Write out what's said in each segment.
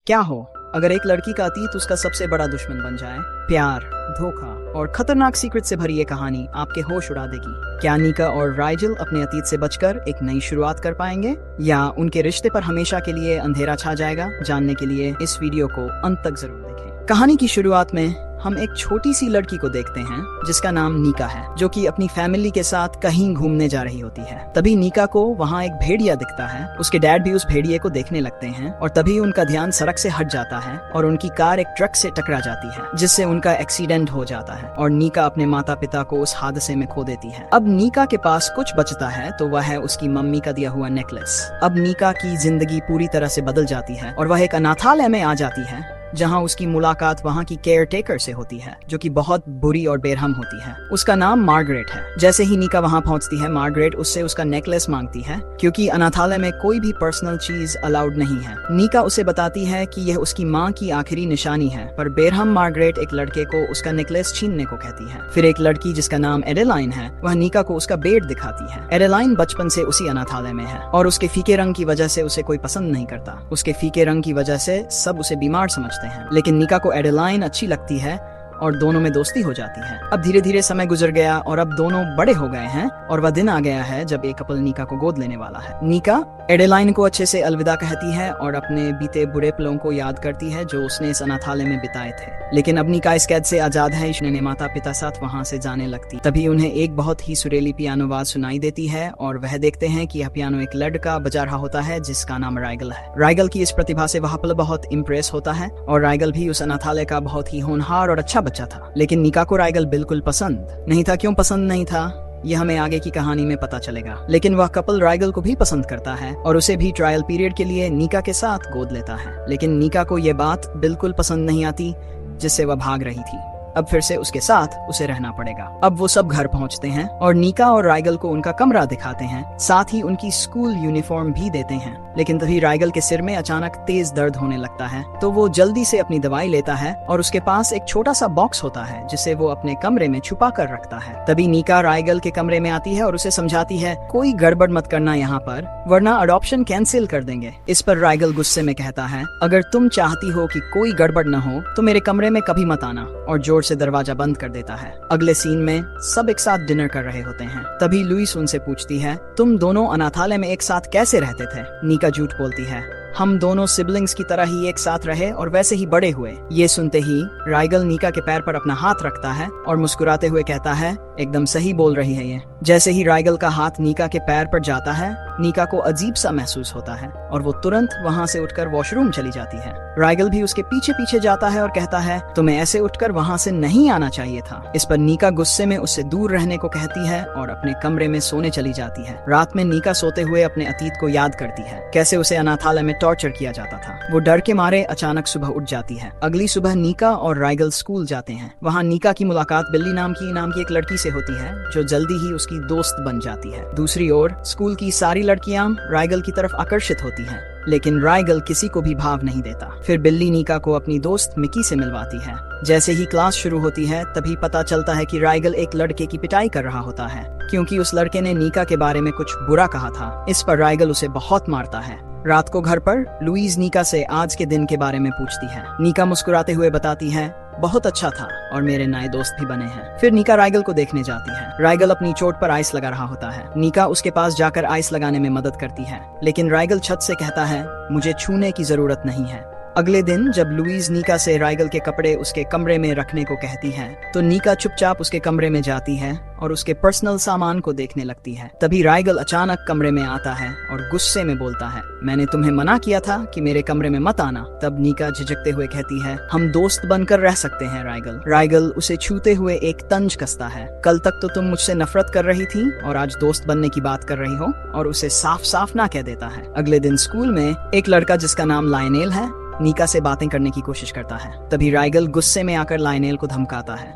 क्या हो अगर एक लड़की का अतीत उसका सबसे बड़ा दुश्मन बन जाए। प्यार, धोखा और खतरनाक सीक्रेट से भरी ये कहानी आपके होश उड़ा देगी। क्या नीका और राइजल अपने अतीत से बचकर एक नई शुरुआत कर पाएंगे या उनके रिश्ते पर हमेशा के लिए अंधेरा छा जाएगा? जानने के लिए इस वीडियो को अंत तक जरूर देखें। कहानी की शुरुआत में हम एक छोटी सी लड़की को देखते हैं जिसका नाम नीका है, जो कि अपनी फैमिली के साथ कहीं घूमने जा रही होती है। तभी नीका को वहाँ एक भेड़िया दिखता है। उसके डैड भी उस भेड़िए को देखने लगते हैं और तभी उनका ध्यान सड़क से हट जाता है और उनकी कार एक ट्रक से टकरा जाती है, जिससे उनका एक्सीडेंट हो जाता है और नीका अपने माता पिता को उस हादसे में खो देती है। अब नीका के पास कुछ बचता है तो वह है उसकी मम्मी का दिया हुआ नेकलेस। अब नीका की जिंदगी पूरी तरह से बदल जाती है और वह एक अनाथालय में आ जाती है, जहां उसकी मुलाकात वहां की केयर टेकर से होती है, जो कि बहुत बुरी और बेरहम होती है। उसका नाम मार्गरेट है। जैसे ही नीका वहां पहुंचती है, मार्गरेट उससे उसका नेकलेस मांगती है, क्योंकि अनाथालय में कोई भी पर्सनल चीज अलाउड नहीं है। नीका उसे बताती है कि यह उसकी माँ की आखिरी निशानी है, पर बेरहम मार्गरेट एक लड़के को उसका नेकलेस छीनने को कहती है। फिर एक लड़की जिसका नाम एडेलाइन है, वह नीका को उसका बेड दिखाती है। एडेलाइन बचपन से उसी अनाथालय में है और उसके फीके रंग की वजह से उसे कोई पसंद नहीं करता। उसके फीके रंग की वजह से सब उसे बीमार समझते हैं, लेकिन नीका को एडेलाइन अच्छी लगती है और दोनों में दोस्ती हो जाती है। अब धीरे धीरे समय गुजर गया और अब दोनों बड़े हो गए हैं और वह दिन आ गया है जब एक कपल नीका को गोद लेने वाला है। नीका एडेलाइन को अच्छे से अलविदा कहती है और अपने बीते बुरे पलों को याद करती है जो उसने इस अनाथालय में बिताए थे। लेकिन अब नीका इस कैद से आजाद है, इसने माता पिता साथ वहाँ से जाने लगती। तभी उन्हें एक बहुत ही सुरीली पियानो आवाज सुनाई देती है और वह देखते हैं कि यह पियानो एक लड़का बजा रहा होता है जिसका नाम राइगल है। राइगल की इस प्रतिभा से वह कपल बहुत इम्प्रेस होता है और राइगल भी उस अनाथालय का बहुत ही होनहार और अच्छा बच्चा था। लेकिन नीका को राइगल बिल्कुल पसंद नहीं था। क्यों पसंद नहीं था, यह हमें आगे की कहानी में पता चलेगा। लेकिन वह कपल राइगल को भी पसंद करता है और उसे भी ट्रायल पीरियड के लिए नीका के साथ गोद लेता है। लेकिन नीका को यह बात बिल्कुल पसंद नहीं आती जिससे वह भाग रही थी। अब फिर से उसके साथ उसे रहना पड़ेगा। अब वो सब घर पहुंचते हैं और नीका और राइगल को उनका कमरा दिखाते हैं, साथ ही उनकी स्कूल यूनिफॉर्म भी देते हैं। लेकिन तभी राइगल के सिर में अचानक तेज दर्द होने लगता है, तो वो जल्दी से अपनी दवाई लेता है और उसके पास एक छोटा सा बॉक्स होता है जिसे वो अपने कमरे में छुपा कर रखता है। तभी नीका राइगल के कमरे में आती है और उसे समझाती है, कोई गड़बड़ मत करना यहाँ पर, वरना अडॉप्शन कैंसिल कर देंगे। इस पर राइगल गुस्से में कहता है, अगर तुम चाहती हो कि कोई गड़बड़ न हो तो मेरे कमरे में कभी मत आना, और जोर से दरवाजा बंद कर देता है। अगले सीन में सब एक साथ डिनर कर रहे होते हैं। तभी लुइस उनसे पूछती है, तुम दोनों अनाथालय में एक साथ कैसे रहते थे? नीका झूठ बोलती है, हम दोनों सिबलिंग्स की तरह ही एक साथ रहे और वैसे ही बड़े हुए। ये सुनते ही राइगल नीका के पैर पर अपना हाथ रखता है और मुस्कुराते हुए कहता है, एकदम सही बोल रही है ये। जैसे ही राइगल का हाथ नीका के पैर पर जाता है, नीका को अजीब सा महसूस होता है और वो तुरंत वहाँ से उठकर वॉशरूम चली जाती है। राइगल भी उसके पीछे पीछे जाता है और कहता है, तुम्हें ऐसे उठकर वहाँ से नहीं आना चाहिए था। इस पर नीका गुस्से में उससे दूर रहने को कहती है और अपने कमरे में सोने चली जाती है। रात में नीका सोते हुए अपने अतीत को याद करती है, कैसे उसे अनाथालय में टॉर्चर किया जाता था। वो डर के मारे अचानक सुबह उठ जाती है। अगली सुबह नीका और राइगल स्कूल जाते हैं। वहाँ नीका की मुलाकात बिल्ली नाम की एक लड़की से होती है, जो जल्दी ही उसकी दोस्त बन जाती है। दूसरी ओर स्कूल की सारी लड़कियां राइगल की तरफ आकर्षित होती हैं, लेकिन राइगल किसी को भी भाव नहीं देता। फिर बिल्ली नीका को अपनी दोस्त मिकी से मिलवाती है। जैसे ही क्लास शुरू होती है, तभी पता चलता है कि राइगल एक लड़के की पिटाई कर रहा होता है, क्योंकि उस लड़के ने नीका के बारे में कुछ बुरा कहा था। इस पर राइगल उसे बहुत मारता है। रात को घर पर लुइस नीका से आज के दिन के बारे में पूछती है। नीका मुस्कुराते हुए बताती है, बहुत अच्छा था और मेरे नए दोस्त भी बने हैं। फिर नीका राइगल को देखने जाती है। राइगल अपनी चोट पर आइस लगा रहा होता है। नीका उसके पास जाकर आइस लगाने में मदद करती है, लेकिन राइगल छत से कहता है, मुझे छूने की जरूरत नहीं है। अगले दिन जब लुइस नीका से राइगल के कपड़े उसके कमरे में रखने को कहती है, तो नीका चुपचाप उसके कमरे में जाती है और उसके पर्सनल सामान को देखने लगती है। तभी राइगल अचानक कमरे में आता है और गुस्से में बोलता है, मैंने तुम्हें मना किया था कि मेरे कमरे में मत आना। तब नीका झिझकते हुए कहती है, हम दोस्त बनकर रह सकते हैं राइगल। राइगल उसे छूते हुए एक तंज कसता है, कल तक तो तुम मुझसे नफरत कर रही थी और आज दोस्त बनने की बात कर रही हो, और उसे साफ साफ ना कह देता है। अगले दिन स्कूल में एक लड़का जिसका नाम लायनेल है, नीका से बातें करने की कोशिश करता है। तभी राइगल गुस्से में आकर लायनेल को धमकाता है,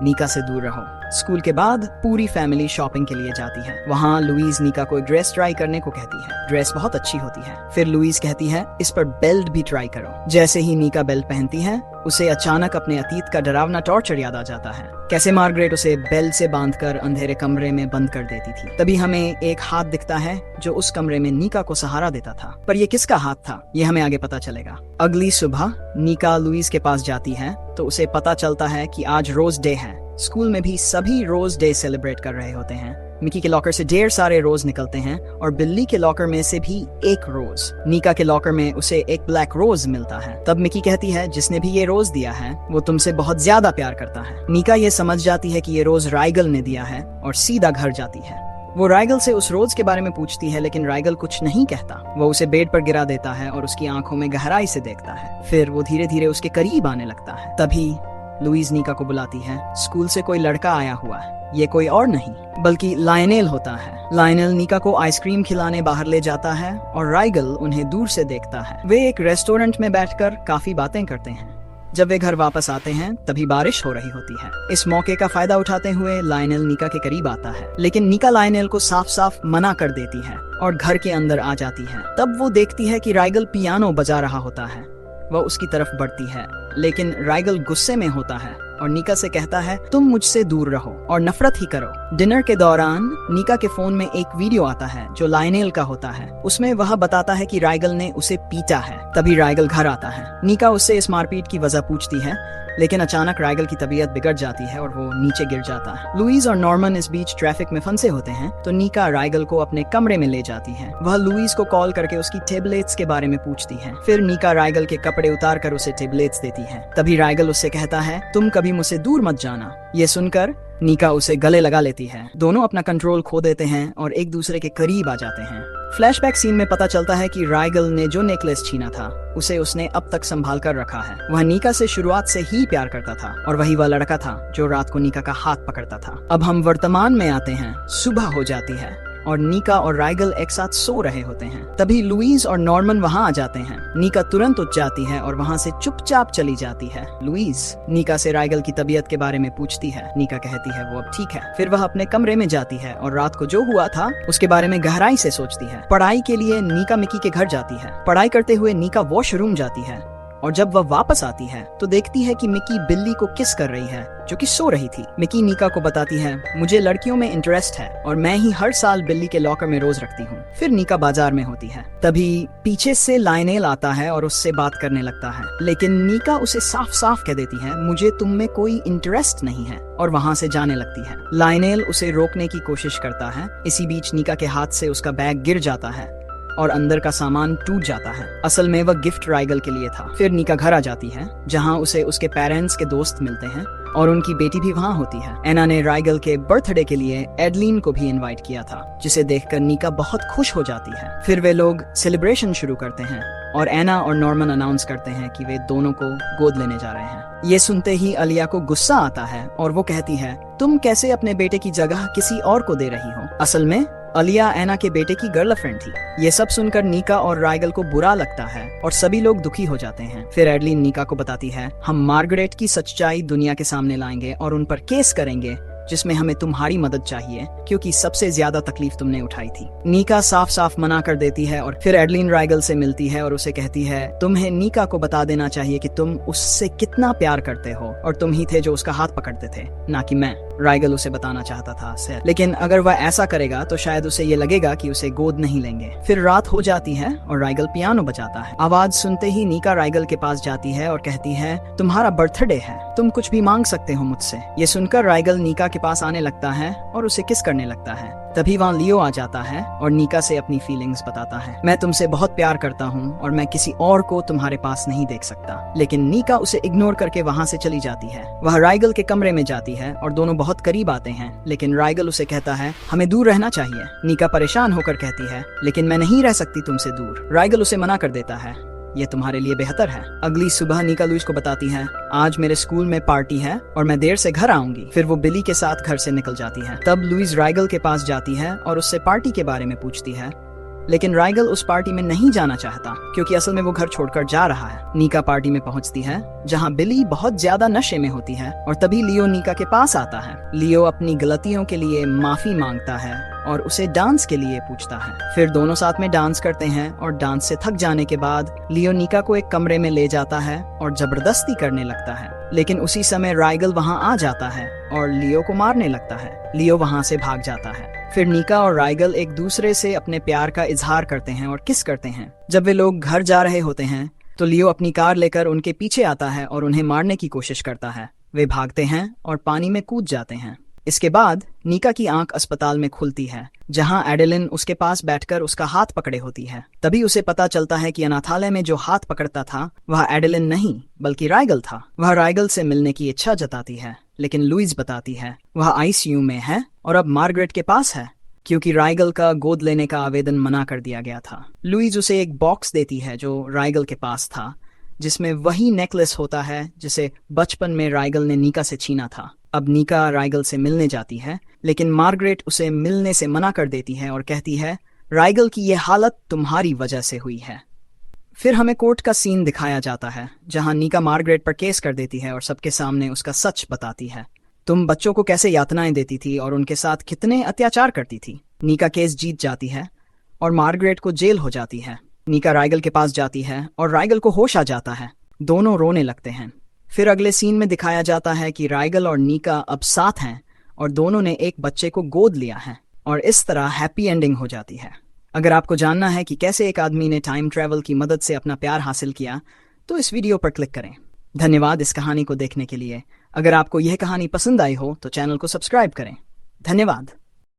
नीका से दूर रहो। स्कूल के बाद पूरी फैमिली शॉपिंग के लिए जाती है। वहाँ लुइस नीका को एक ड्रेस ट्राई करने को कहती है। ड्रेस बहुत अच्छी होती है। फिर लुइस कहती है, इस पर बेल्ट भी ट्राई करो। जैसे ही नीका बेल्ट पहनती है, उसे अचानक अपने अतीत का डरावना टॉर्चर याद आ जाता है। कैसे मार्गरेट उसे बेल से बांधकर अंधेरे कमरे में बंद कर देती थी। तभी हमें एक हाथ दिखता है जो उस कमरे में नीका को सहारा देता था, पर ये किसका हाथ था ये हमें आगे पता चलेगा। अगली सुबह नीका लुइस के पास जाती है तो उसे पता चलता है कि आज रोज डे है। स्कूल में भी सभी रोज डे सेलिब्रेट कर रहे होते हैं। मिकी के लॉकर से ढेर सारे रोज निकलते हैं और बिल्ली के लॉकर में से भी एक रोज। नीका के लॉकर में उसे एक ब्लैक रोज मिलता है। तब मिकी कहती है जिसने भी ये रोज दिया है वो तुमसे बहुत ज्यादा प्यार करता है। नीका ये समझ जाती है कि ये रोज राइगल ने दिया है और सीधा घर जाती है। वो राइगल से उस रोज के बारे में पूछती है लेकिन राइगल कुछ नहीं कहता। वो उसे बेड पर गिरा देता है और उसकी आंखों में गहराई से देखता है। फिर वो धीरे धीरे उसके करीब आने लगता है। तभी लुइस नीका को बुलाती है। स्कूल से कोई लड़का आया हुआ है। ये कोई और नहीं बल्कि लायनेल होता है। लायनेल नीका को आइसक्रीम खिलाने बाहर ले जाता है और राइगल उन्हें दूर से देखता है। वे एक रेस्टोरेंट में बैठकर काफी बातें करते हैं। जब वे घर वापस आते हैं तभी बारिश हो रही होती है। इस मौके का फायदा उठाते हुए लायनेल नीका के करीब आता है, लेकिन नीका लायनेल को साफ साफ मना कर देती है और घर के अंदर आ जाती है। तब वो देखती है कि राइगल पियानो बजा रहा होता है। वह उसकी तरफ बढ़ती है, लेकिन राइगल गुस्से में होता है और नीका से कहता है तुम मुझसे दूर रहो और नफरत ही करो। डिनर के दौरान नीका के फोन में एक वीडियो आता है जो लायनेल का होता है। उसमें वह बताता है कि राइगल ने उसे पीटा है। तभी राइगल घर आता है। नीका उससे इस मारपीट की वजह पूछती है, लेकिन अचानक राइगल की तबीयत बिगड़ जाती है और वो नीचे गिर जाता है। लुइस और नॉर्मन इस बीच ट्रैफिक में फंसे होते हैं तो नीका राइगल को अपने कमरे में ले जाती है। वह लुइस को कॉल करके उसकी टेबलेट्स के बारे में पूछती है। फिर नीका राइगल के कपड़े उतार कर उसे टेबलेट्स देती है। तभी राइगल उससे कहता है तुम कभी मुझसे दूर मत जाना। ये सुनकर नीका उसे गले लगा लेती है। दोनों अपना कंट्रोल खो देते हैं और एक दूसरे के करीब आ जाते हैं। फ्लैशबैक सीन में पता चलता है कि राइगल ने जो नेकलेस छीना था उसे उसने अब तक संभाल कर रखा है। वह नीका से शुरुआत से ही प्यार करता था और वही वह लड़का था जो रात को नीका का हाथ पकड़ता था। अब हम वर्तमान में आते हैं। सुबह हो जाती है और नीका और राइगल एक साथ सो रहे होते हैं। तभी लुइस और नॉर्मन वहां आ जाते हैं। नीका तुरंत उठ जाती है और वहां से चुपचाप चली जाती है। लुइस नीका से राइगल की तबीयत के बारे में पूछती है। नीका कहती है वो अब ठीक है। फिर वह अपने कमरे में जाती है और रात को जो हुआ था उसके बारे में गहराई से सोचती है। पढ़ाई के लिए नीका मिकी के घर जाती है। पढ़ाई करते हुए नीका वॉशरूम जाती है और जब वह वापस आती है तो देखती है कि मिकी बिल्ली को किस कर रही है जो कि सो रही थी। मिकी नीका को बताती है मुझे लड़कियों में इंटरेस्ट है और मैं ही हर साल बिल्ली के लॉकर में रोज रखती हूँ। फिर नीका बाजार में होती है। तभी पीछे से लायनेल आता है और उससे बात करने लगता है, लेकिन नीका उसे साफ साफ कह देती है मुझे तुम में कोई इंटरेस्ट नहीं है और वहाँ से जाने लगती है। लायनेल उसे रोकने की कोशिश करता है। इसी बीच नीका के हाथ से उसका बैग गिर जाता है और अंदर का सामान टूट जाता है। असल में वह गिफ्ट राइगल के लिए था। फिर नीका घर आ जाती है जहां उसे उसके पेरेंट्स के दोस्त मिलते हैं और उनकी बेटी भी वहां होती है। एना ने राइगल के बर्थडे के लिए एडलिन को भी इनवाइट किया था, जिसे देखकर नीका बहुत खुश हो जाती है। फिर वे लोग सेलिब्रेशन शुरू करते हैं और एना और नॉर्मन अनाउंस करते हैं कि वे दोनों को गोद लेने जा रहे हैं। ये सुनते ही अलिया को गुस्सा आता है और वो कहती है तुम कैसे अपने बेटे की जगह किसी और को दे रही हो। असल में अलिया एना के बेटे की गर्लफ्रेंड थी। ये सब सुनकर नीका और राइगल को बुरा लगता है और सभी लोग दुखी हो जाते हैं। फिर एडलिन नीका को बताती है हम मार्गरेट की सच्चाई दुनिया के सामने लाएंगे और उन पर केस करेंगे जिसमें हमें तुम्हारी मदद चाहिए क्योंकि सबसे ज्यादा तकलीफ तुमने उठाई थी। नीका साफ साफ मना कर देती है और फिर एडलिन राइगल से मिलती है और उसे कहती है तुम्हें नीका को बता देना चाहिए कि तुम उससे कितना प्यार करते हो और तुम ही थे जो उसका हाथ पकड़ते थे, ना कि मैं। राइगल उसे बताना चाहता था सर, लेकिन अगर वह ऐसा करेगा तो शायद उसे ये लगेगा कि उसे गोद नहीं लेंगे। फिर रात हो जाती है और राइगल पियानो बजाता है। आवाज सुनते ही नीका राइगल के पास जाती है और कहती है तुम्हारा बर्थडे है, तुम कुछ भी मांग सकते हो मुझसे। ये सुनकर राइगल नीका के पास आने लगता है और उसे किस करने लगता है। तभी वहाँ लियो आ जाता है और नीका से अपनी फीलिंग्स बताता है। मैं तुमसे बहुत प्यार करता हूँ और मैं किसी और को तुम्हारे पास नहीं देख सकता। लेकिन नीका उसे इग्नोर करके वहाँ से चली जाती है। वह राइगल के कमरे में जाती है और दोनों बहुत करीब आते हैं, लेकिन राइगल उसे कहता है हमें दूर रहना चाहिए। नीका परेशान होकर कहती है लेकिन मैं नहीं रह सकती तुमसे दूर। राइगल उसे मना कर देता है, ये तुम्हारे लिए बेहतर है। अगली सुबह नीका लुइस को बताती है आज मेरे स्कूल में पार्टी है और मैं देर से घर आऊंगी। फिर वो बिली के साथ घर से निकल जाती है। तब लुइस राइगल के पास जाती है और उससे पार्टी के बारे में पूछती है, लेकिन राइगल उस पार्टी में नहीं जाना चाहता क्योंकि असल में वो घर छोड़कर जा रहा है। नीका पार्टी में पहुंचती है जहां बिली बहुत ज्यादा नशे में होती है और तभी लियो नीका के पास आता है। लियो अपनी गलतियों के लिए माफी मांगता है और उसे डांस के लिए पूछता है। फिर दोनों साथ में डांस करते हैं और डांस से थक जाने के बाद लियो नीका को एक कमरे में ले जाता है और जबरदस्ती करने लगता है। लेकिन उसी समय राइगल वहां आ जाता है और लियो को मारने लगता है। लियो वहां से भाग जाता है। फिर नीका और राइगल एक दूसरे से अपने प्यार का इजहार करते हैं और किस करते हैं। जब वे लोग घर जा रहे होते हैं तो लियो अपनी कार लेकर उनके पीछे आता है और उन्हें मारने की कोशिश करता है। वे भागते हैं और पानी में कूद जाते हैं। इसके बाद नीका की आंख अस्पताल में खुलती है, जहां एडेलिन उसके पास बैठकर उसका हाथ पकड़े होती है। तभी उसे पता चलता है कि अनाथालय में जो हाथ पकड़ता था वह एडेलिन नहीं बल्कि राइगल था। वह राइगल से मिलने की इच्छा जताती है, लेकिन लुइस बताती है वह आईसीयू में है और अब मार्गरेट के पास है, क्योंकि राइगल का गोद लेने का आवेदन मना कर दिया गया था। लुइस उसे एक बॉक्स देती है जो राइगल के पास था, जिसमें वही नेकलेस होता है जिसे बचपन में राइगल ने नीका से छीना था। अब नीका राइगल से मिलने जाती है, लेकिन मार्गरेट उसे मिलने से मना कर देती है और कहती है राइगल की यह हालत तुम्हारी वजह से हुई है। फिर हमें कोर्ट का सीन दिखाया जाता है, जहां नीका मार्गरेट पर केस कर देती है और सबके सामने उसका सच बताती है। तुम बच्चों को कैसे यातनाएं देती थी और उनके साथ कितने अत्याचार करती थी। नीका केस जीत जाती है और मार्गरेट को जेल हो जाती है। नीका राइगल के पास जाती है और राइगल को होश आ जाता है। दोनों रोने लगते हैं। फिर अगले सीन में दिखाया जाता है कि राइगल और नीका अब साथ हैं और दोनों ने एक बच्चे को गोद लिया है और इस तरह हैप्पी एंडिंग हो जाती है। अगर आपको जानना है कि कैसे एक आदमी ने टाइम ट्रैवल की मदद से अपना प्यार हासिल किया, तो इस वीडियो पर क्लिक करें। धन्यवाद इस कहानी को देखने के लिए। अगर आपको यह कहानी पसंद आई हो तो चैनल को सब्सक्राइब करें। धन्यवाद।